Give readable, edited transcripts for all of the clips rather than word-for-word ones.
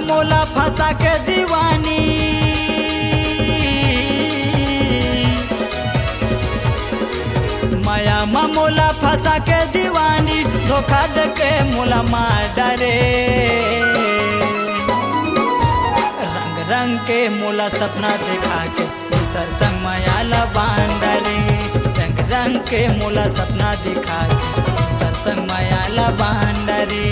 मोला फंसा के दीवानी, माया मोला फंसा के दीवानी, धोखा दे के मोला मार डारे। रंग रंग के मोला सपना दिखा के दूसर संग माया ला बांध डारे। रंग रंग के मोला सपना दिखा के दूसर संग माया ला बांध डारे।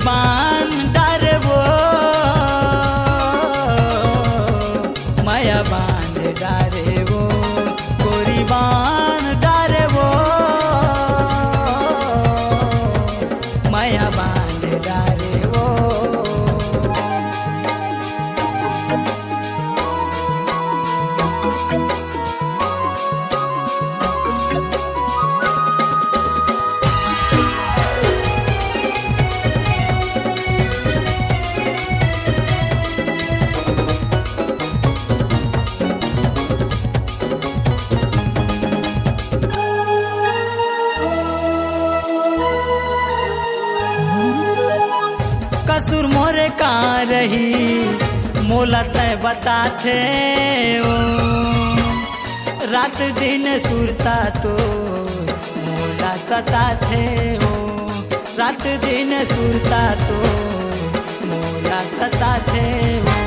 बांध डारे वो माया बांध डारे वो, गोरी बांध डारे वो माया बांध डारे वो। कसूर मोरे का रही मोला तय बताथे ओ, रात दिन सुरता तो मोला सताथे हो। रात दिन सुरता तो मोला सताथे हो।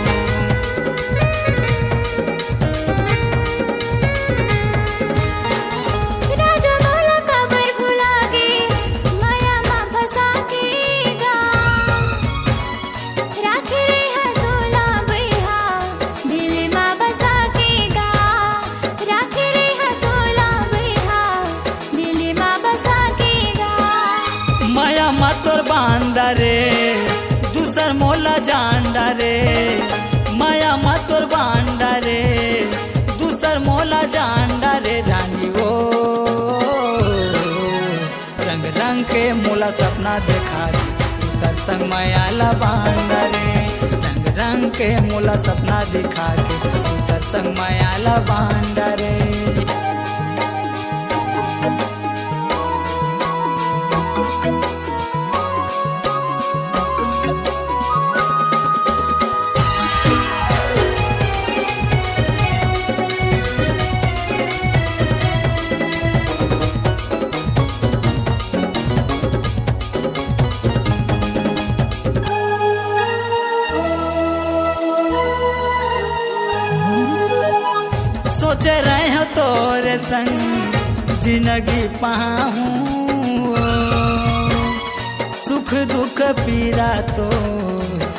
तोर बांधा रे दूसर मोला जान डारे। माया तोर बांधा रे दूसर मोला जान डारे। रानी वो रंग रंग के मोला सपना देखा रे, दूसर संग माया ला बांधा रे। रंग रंग के मोला सपना दिखा के दूसर संग माया ला बांधा रे। सोचे रहे हो तोरे संग जिंदगी पाहूं, सुख दुख पीरा तो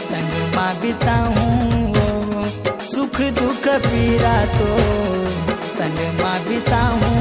संग माँ बिताऊं। सुख दुख पीरा तो संग माँ बिताऊं।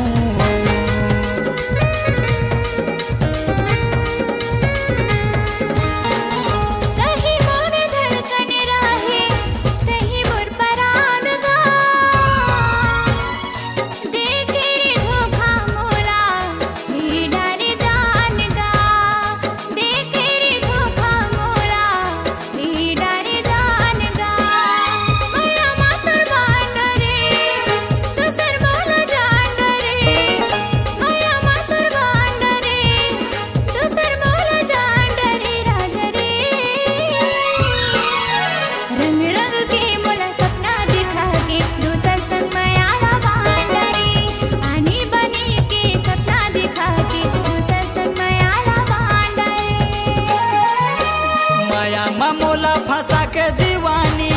मोला फंसा के दीवानी,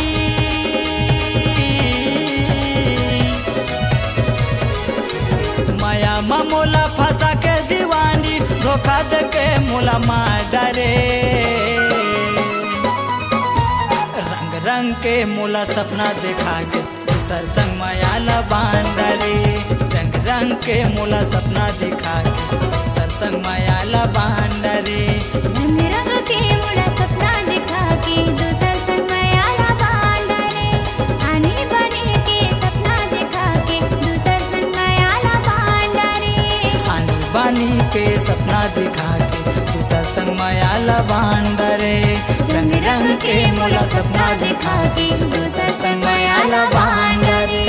माया मोला फंसा के दीवानी, धोखा दे के मोला मार डारे। रंग रंग के मोला सपना दिखा के दूसर संग माया ला बांध डारे। रंग रंग के मोला सपना दिखा के दूसर संग माया ला बांध डारे। रंग रंग के मोला सपना दिखा के दूसर संग मायाला बांधरे आणि बनी के सपना देखा के दूसर संग मायाला बांधरे आणि बानी के सपना दिखा के दूसर संग मायाला बांधरे रंग रंग के मोला सपना दिखा के दूसर संग मायाला बांधरे